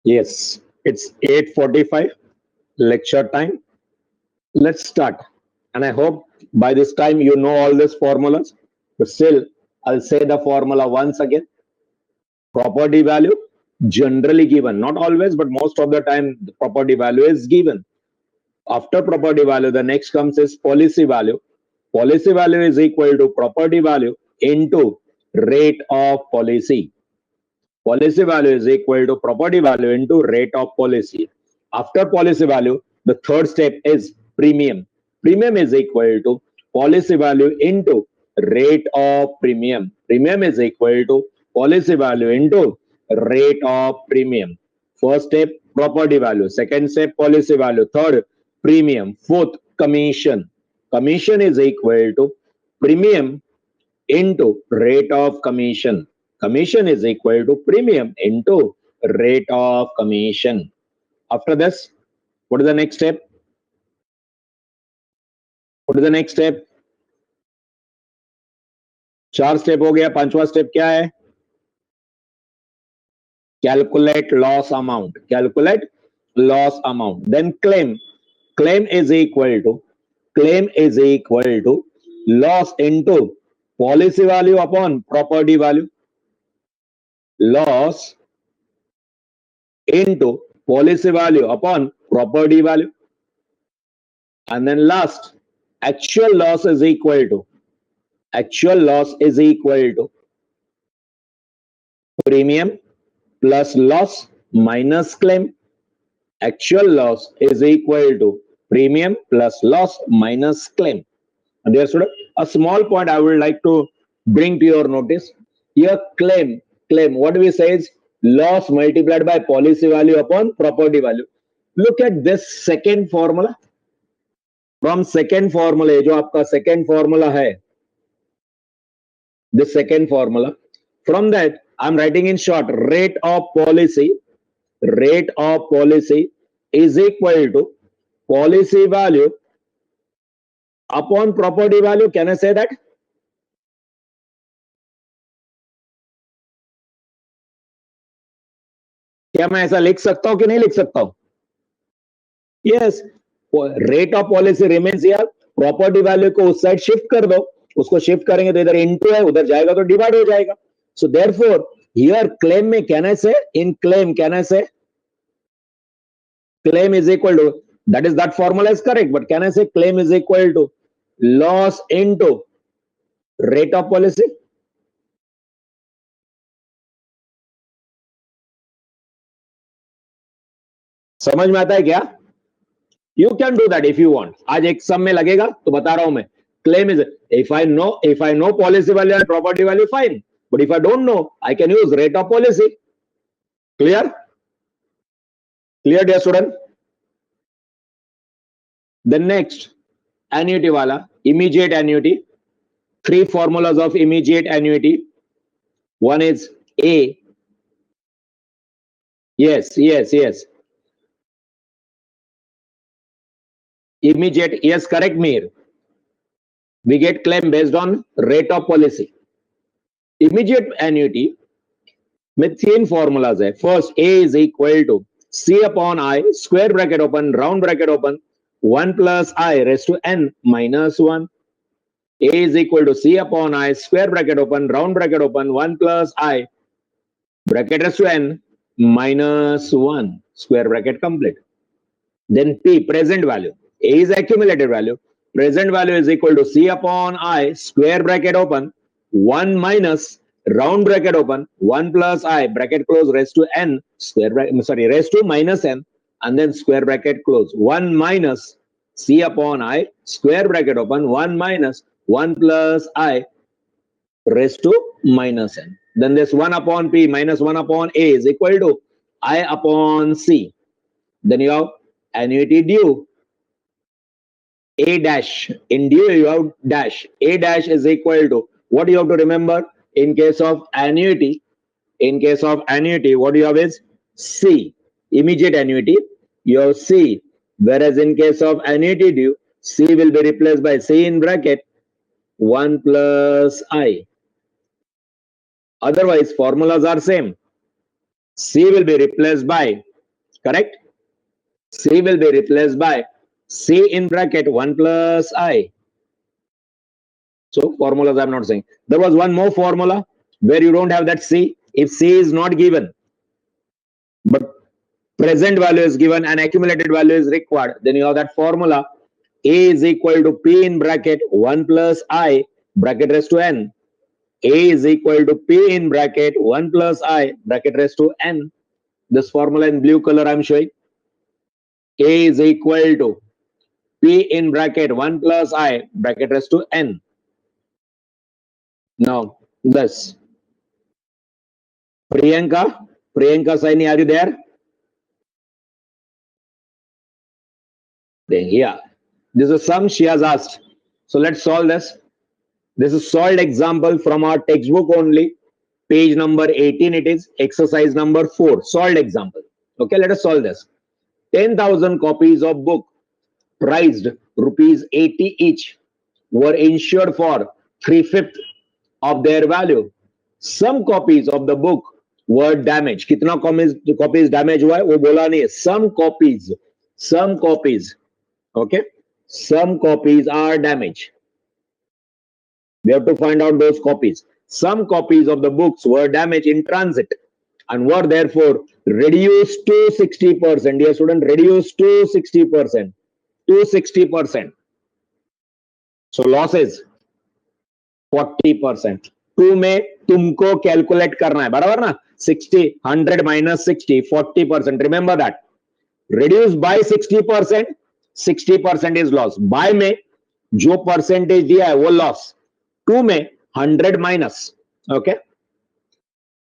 Yes, it's 8:45 lecture time. Let's start. And I hope by this time you know all these formulas, but still I'll say the formula once again. Property value generally given, not always, but most of the time the property value is given. After property value, the next comes is policy value. Policy value is equal to property value into rate of policy. Policy value is equal to property value into rate of policy. After policy value, the third step is premium. Premium is equal to policy value into rate of premium. Premium is equal to policy value into rate of premium. First step, property value. Second step, policy value. Third, premium. Fourth, commission. Commission is equal to premium into rate of commission. Commission is equal to premium into rate of commission. After this, what is the next step? What is the next step? 4 step हो गया. 5वां step क्या है? Calculate loss amount. Calculate loss amount. Then claim. Claim is equal to loss into policy value upon property value. Loss into policy value upon property value. And then last, actual loss is equal to premium plus loss minus claim. Actual loss is equal to premium plus loss minus claim. And dear student, a small point I would like to bring to your notice. Here claim, what we say is loss multiplied by policy value upon property value. Look at this second formula. From second formula, जो आपका second formula है, the second formula, from that I'm writing in short, rate of policy is equal to policy value upon property value. Can I say that? क्या मैं ऐसा लिख सकता हूं कि नहीं लिख सकता हूं? Yes, rate of policy remains here. Property value को उस साइड शिफ्ट कर दो. उसको शिफ्ट करेंगे तो इधर इनटू है, उधर जाएगा तो डिवाइड हो जाएगा. So therefore here claim में can I say, in claim can I say claim is equal to, that formula is correct, but can I say claim is equal to loss into rate of policy? समझ में आता है क्या? You can do that if you want. आज एक सम में लगेगा तो बता रहा हूं मैं. Claim is, if I know policy value and property value, fine. But if I don't know, I can use rate of policy. Clear? Clear, dear student? Then next, annuity wala, immediate annuity. 3 formulas of immediate annuity. One is A. Yes. Immediate, yes, correct me. We get claim based on rate of policy. Immediate annuity में 3 formulas है. First, A is equal to C upon I, square bracket open, round bracket open, 1 plus I raised to n minus 1. A is equal to C upon I, square bracket open, round bracket open, 1 plus I, bracket raised to n minus 1, square bracket complete. Then P, present value. A is accumulated value. Present value is equal to C upon I, square bracket open, 1 minus round bracket open, 1 plus I, bracket close, raised to n, raised to minus n, and then square bracket close. 1 minus C upon I, square bracket open, 1 minus 1 plus I, raised to minus n. Then this 1 upon P minus 1 upon A is equal to I upon C. Then you have annuity due. A dash, in due you have dash. A dash is equal to, what you have to remember in case of annuity, what you have is C, immediate annuity, you have C, whereas in case of annuity due, C will be replaced by C in bracket 1 plus I. Otherwise formulas are same. C will be replaced by Correct? C will be replaced by C in bracket 1 plus I. So formulas I'm not saying. There was one more formula where you don't have that C. If C is not given, but present value is given and accumulated value is required, then you have that formula A is equal to P in bracket 1 plus I bracket raised to N. A is equal to P in bracket 1 plus I bracket raised to N. This formula in blue color I'm showing. A is equal to P in bracket 1 plus I bracket raised to N. Now this Priyanka Saini, are you there? Yeah, this is sum she has asked. So let's solve this. This is solved example from our textbook only. Page number 18 it is, exercise number 4, solved example. Okay, let us solve this. 10,000 copies of book priced rupees 80 each were insured for 3/5 of their value. Some copies of the book were damaged. कितना copies damage हुआ है वो बोला नहीं है. Some copies, okay, some copies are damaged. We have to find out those copies. Some copies of the books were damaged in transit and were therefore reduced to 60%. Dear student, reduced to 60%. To 60%. So losses 40%. 2 में तुमको calculate करना है, बराबर ना? 60, 100 minus 60, 40%. Remember that. Reduced by 60%, 60% is loss. By में जो percentage दिया है वो लॉस. 2 में 100 minus, okay,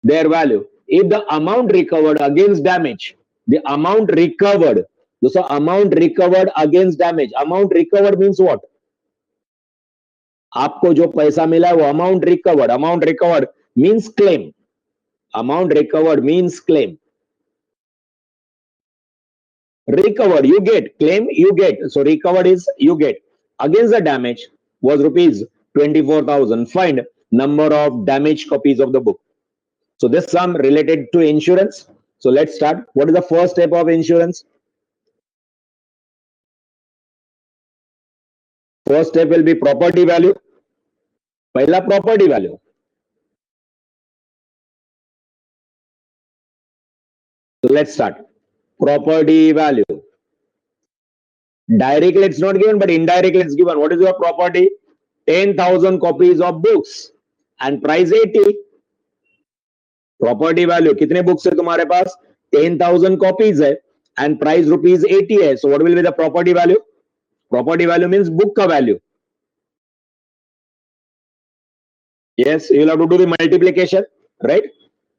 their value. If the amount recovered against damage, the amount recovered, so amount recovered against damage. Amount recovered means what? आपको जो पैसा मिला है वो amount recovered. Amount recovered means claim. Amount recovered means claim. Recovered, you get. Claim, you get. So recovered is you get. Against the damage was rupees 24,000. Find number of damaged copies of the book. So this sum related to insurance. So let's start. What is the first step of insurance? First step will be property value. Pehla property value. So let's start. Property value. Directly it's not given, but indirectly it's given. What is your property? 10,000 copies of books and price 80. Property value. कितने books है तुम्हारे पास? 10,000 copies है and price rupees 80 है. So what will be the property value? Property value means book ka value. Yes, you will have to do the multiplication, right?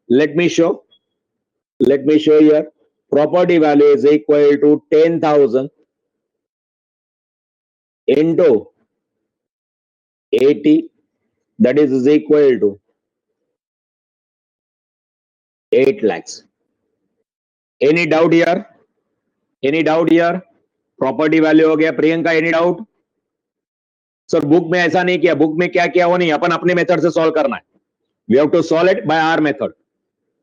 Let me show here. Property value is equal to 10,000 into 80, that is equal to 8 lakhs. Any doubt here? Any doubt here? Property value हो गया. Priyanka, any doubt? Sir book में ऐसा नहीं किया. Book में क्या किया वो नहीं, अपन अपने मेथड से सॉल्व करना है. We have to solve it by our method.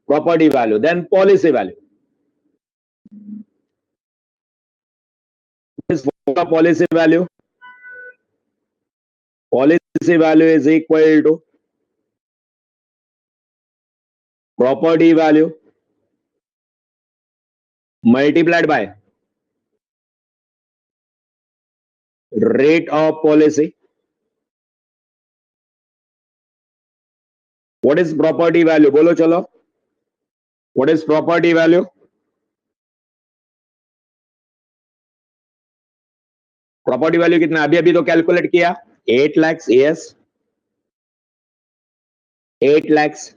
Property value, then policy value. What is policy value? Policy value is equal to property value multiplied by rate of policy. What is property value? बोलो चलो. What is property value? Property value कितना? अभी तो calculate किया. 8 lakhs. Yes. 8 lakhs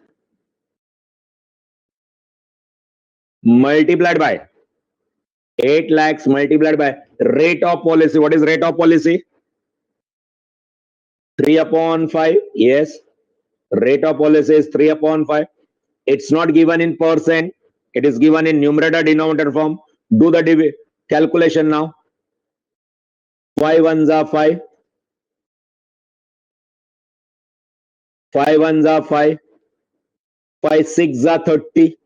multiplied by 8 lakhs multiplied by rate of policy. What is rate of policy? 3/5. Yes. Rate of policy is 3/5. It's not given in percent. It is given in numerator denominator form. Do the calculation now. 5 ones are 5. 5 ones are 5. 5 6 are 30.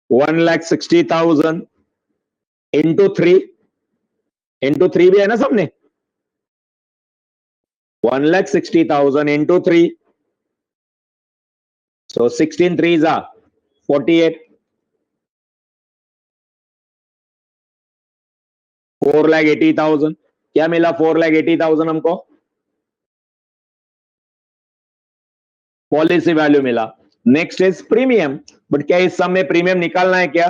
1,60,000 into 3, into 3 भी है ना सबने, 1,60,000 into 3. So 16 threes are 48. 4,80,000. क्या मिला 4,80,000 हमको? Policy value मिला. Next is premium. But क्या इस सम में प्रीमियम निकालना है क्या?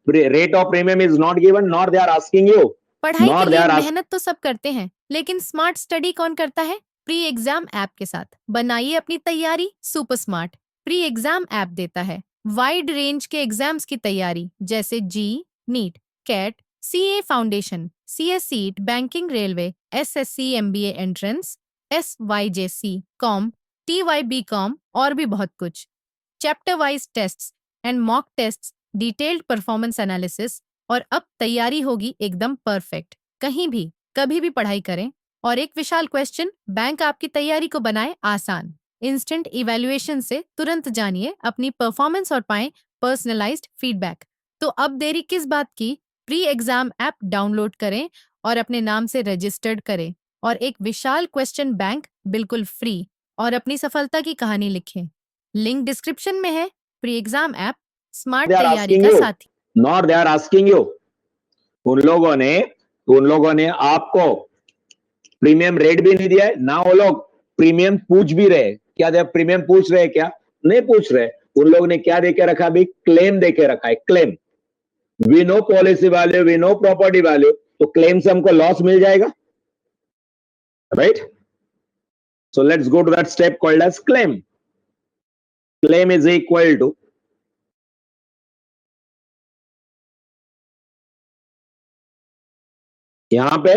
Rate of premium is not given, not they are asking you. पढ़ाई के लिए मेहनत तो सब करते हैं, लेकिन स्मार्ट स्टडी कौन करता है? प्री एग्जाम ऐप के साथ बनाइए अपनी तैयारी super smart. Pre exam app देता है वाइड रेंज के एग्जाम्स की तैयारी, जैसे JEE, NEET, CAT, CA foundation, CSEET, banking, railway, SSC, MBA entrance, SYJC com, TYB com और भी बहुत कुछ. Chapter wise tests and mock tests, detailed performance analysis, और अब तैयारी होगी एकदम परफेक्ट. कहीं भी कभी भी पढ़ाई करें. और एक विशाल क्वेश्चन बैंक आपकी तैयारी को बनाए आसान. इंस्टेंट इवैल्यूएशन से तुरंत जानिए अपनी परफॉर्मेंस और पाएं पर्सनलाइज्ड फीडबैक. तो अब देरी किस बात की? प्री एग्जाम ऐप डाउनलोड करें और अपने नाम से रजिस्टर्ड करें और एक विशाल क्वेश्चन बैंक बिल्कुल फ्री और अपनी सफलता की कहानी लिखें. लिंक डिस्क्रिप्शन में है. प्री एग्जाम ऐप स्मार्ट तैयारी का साथी. Not they are asking you. उन लोगों ने आपको प्रीमियम रेट भी नहीं दिया है ना. वो लोग प्रीमियम पूछ भी रहे. क्या दे प्रीमियम पूछ रहे? क्या नहीं पूछ रहे. उन लोगों ने क्या देके रखा? भी क्लेम देके रखा है. Claim. We know policy value, we know property value, तो क्लेम से हमको लॉस मिल जाएगा, right? So let's go to that step called as claim. Claim is equal to, यहां पे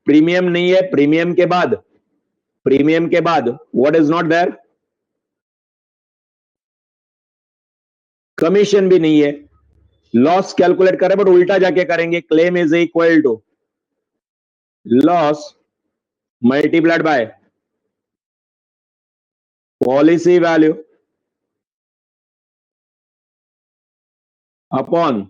प्रीमियम नहीं है. प्रीमियम के बाद what is not there? Commission भी नहीं है. लॉस कैलकुलेट करें बट उल्टा जाके करेंगे. Claim is equal to loss multiplied by policy value upon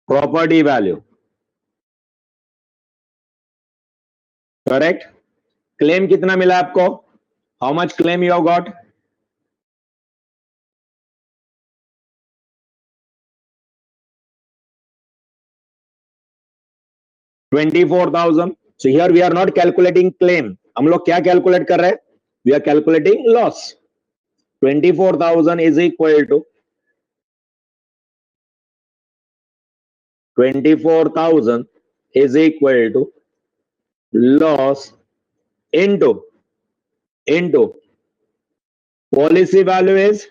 property value. Correct. Claim कितना मिला आपको? How much claim you have got? $24,000. So here we are not calculating claim. हम लोग क्या कैलकुलेट कर रहे हैं? We are calculating loss. 24,000 is equal to 24,000 is equal to loss into policy value is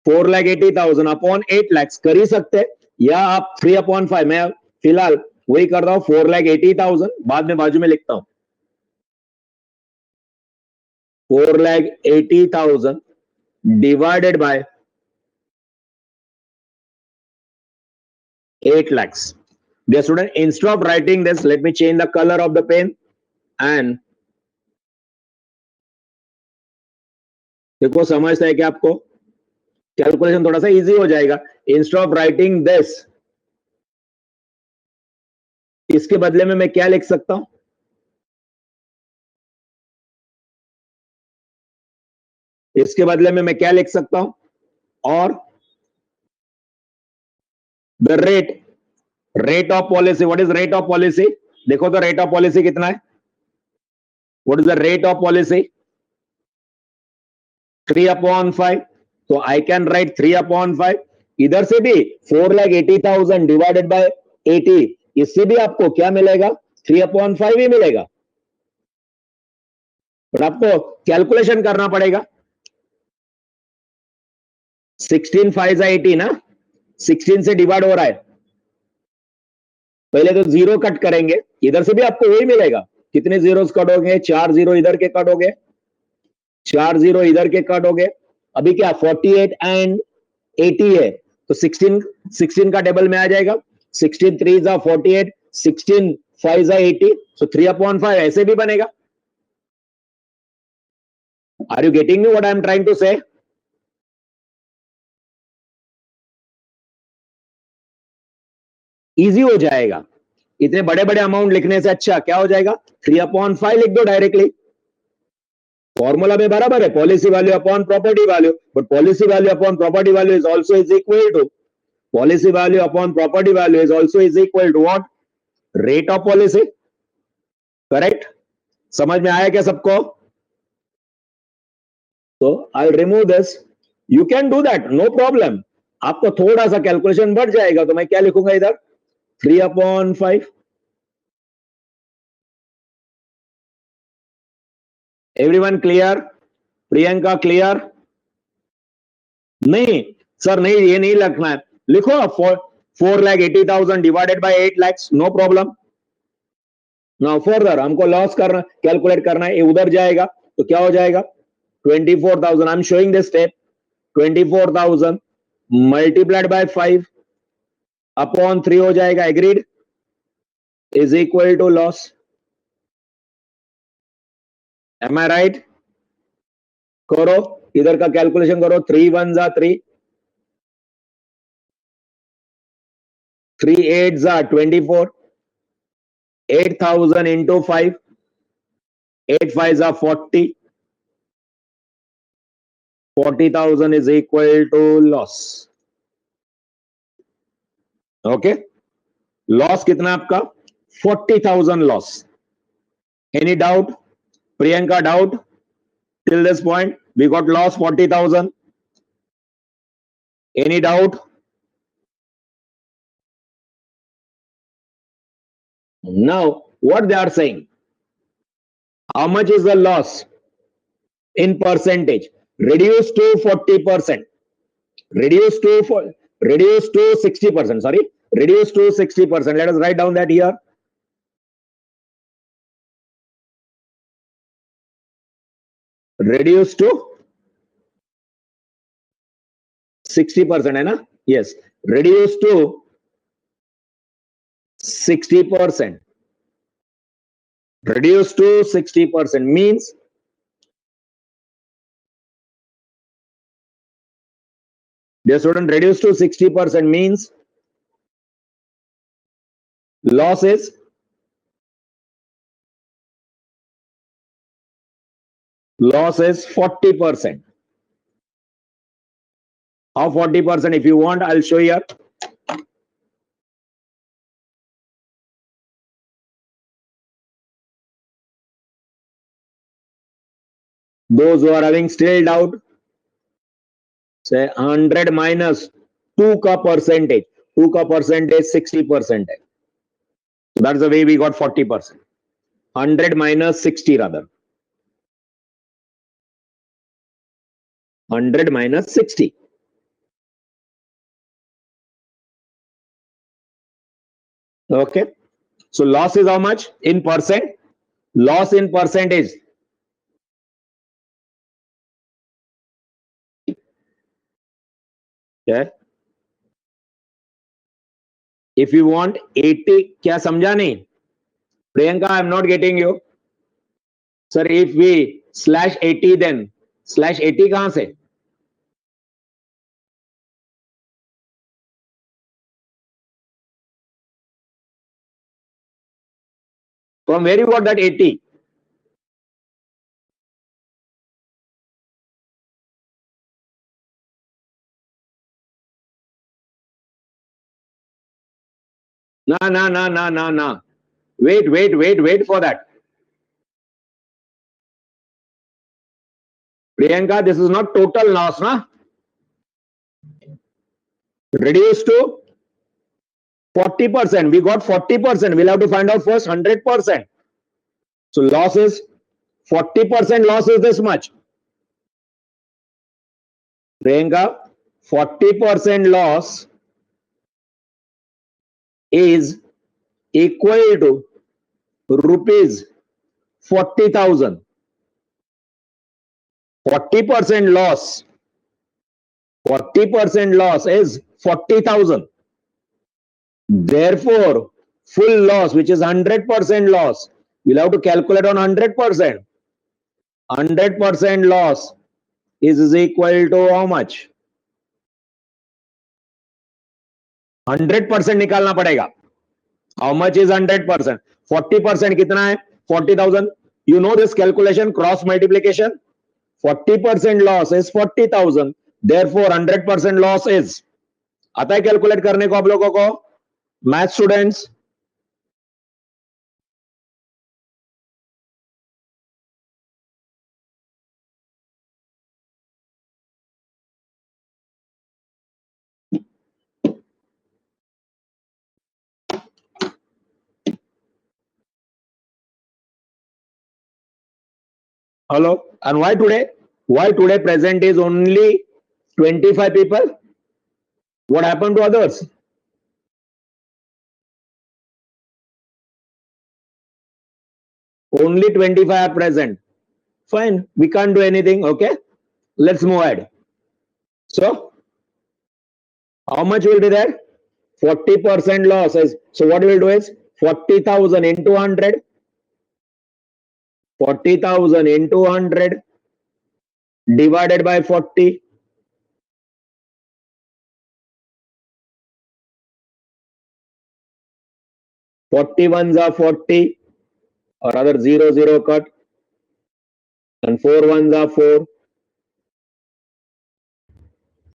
4,80,000 upon 8 lakh. कर ही सकते हैं, या आप 3/5. मैं फिलहाल वही कर रहा हूं, 4,80,000. बाद में बाजू में लिखता हूं 4,80,000 divided by 8 lakhs. Dear student, instead of writing this, let me change the color of the pen and देखो समझता है कि आपको कैलकुलेशन थोड़ा सा इजी हो जाएगा. इंस्टेड ऑफ राइटिंग दिस, इसके बदले में मैं क्या लिख सकता हूं? इसके बदले में मैं क्या लिख सकता हूं? और the rate of policy. What is rate of policy? देखो तो रेट ऑफ पॉलिसी कितना है? What is the rate of policy? 3/5. तो आई कैन राइट 3/5. इधर से भी 4,80,000 डिवाइडेड बाय 80, इससे भी आपको क्या मिलेगा? 3/5 ही मिलेगा. पर आपको कैलकुलेशन करना पड़ेगा. 16 5 80 ना, 16 से डिवाइड हो रहा है. पहले तो 0 कट करेंगे. इधर से भी आपको वही मिलेगा. कितने जीरोस कट हो गए? 4 0 इधर के कट हो गए, 4 0 इधर के कट हो गए. अभी क्या 48 एंड 80 है, तो 16 का टेबल में आ जाएगा. 16 3 जा 48, 16 5 जा 80. सो 3/5 ऐसे भी बनेगा. Are you getting me what I am trying to say? Easy हो जाएगा. इतने बड़े बड़े अमाउंट लिखने से अच्छा क्या हो जाएगा, 3/5 लिख दो डायरेक्टली. फॉर्मूला में बराबर है, policy value upon property value, but policy value upon property value is also is equal to policy value upon property value is also is equal to what, rate of policy. Correct? समझ में आया क्या सबको? तो I remove this. You can do that, no problem. आपको थोड़ा सा calculation बढ़ जाएगा तो मैं क्या लिखूंगा इधर, 3/5. Everyone clear? प्रियंका क्लियर? नहीं सर, नहीं ये नहीं लिखना है. लिखो 4,80,000 divided by 8 lakh, no problem. Now further हमको लॉस करना, कैलकुलेट करना है. ये उधर जाएगा तो क्या हो जाएगा, 24,000. I am showing this step. 24,000 multiplied by 5 upon 3 हो जाएगा. Agreed? Is equal to loss. Am I right? करो इधर का कैलकुलेशन करो. 3 1 जा 3, 3 8 जा 24, 8,000 into 5, 8 5 are 40, 40,000 is equal to loss. Okay, loss कितना आपका, 40,000 loss. Any doubt? Priyanka, doubt? Till this point we got loss 40,000. Any doubt? Now what they are saying, how much is the loss in percentage? Reduce to 40%, reduce to 60%, sorry, reduce to 60%. Let us write down that here. Reduce to 60% है ना? Yes, reduce to 60%. Reduce to 60% means dear student, reduce to 60% means loss is loss is 40%. How 40%? If you want, I'll show you. Those who are having still doubt, say 100 minus 2 का percentage. 2 का percentage 60% है. So that's the way we got 40%. 100 minus 60 rather. 100 minus 60. Okay. So loss is how much in percent? Loss in percentage. Okay. If you want 80, क्या समझा नहीं? Priyanka, I am not getting you. Sir, if we /80 then /80 कहां से? From where you got that 80? No. Wait for that. Priyanka, this is not total loss, na? Reduce to 40%. We got 40%. We'll have to find out first 100%. So loss is 40%. Loss is this much. Priyanka, 40% loss is equal to rupees 40,000. 40% loss. 40% loss is 40,000. Therefore, full loss, which is 100% loss, we'll have to calculate on 100%. 100% loss is equal to how much? 100% निकालना पड़ेगा. How much is 100%? 40% कितना है? 40,000. You know this calculation, cross multiplication. 40% loss is 40,000. Therefore 100% loss is. आता है calculate करने को आप लोगों को? Math students, hello. And why today? Why today present is only 25 people? What happened to others? Only 25 are present. Fine, we can't do anything. Okay, let's move ahead. So how much will be there? 40% losses. So what we'll do is 40,000 into 100. 40,000 into 100 divided by 40. 41s are 40, or rather 0 0 cut, and 4 1s are 4.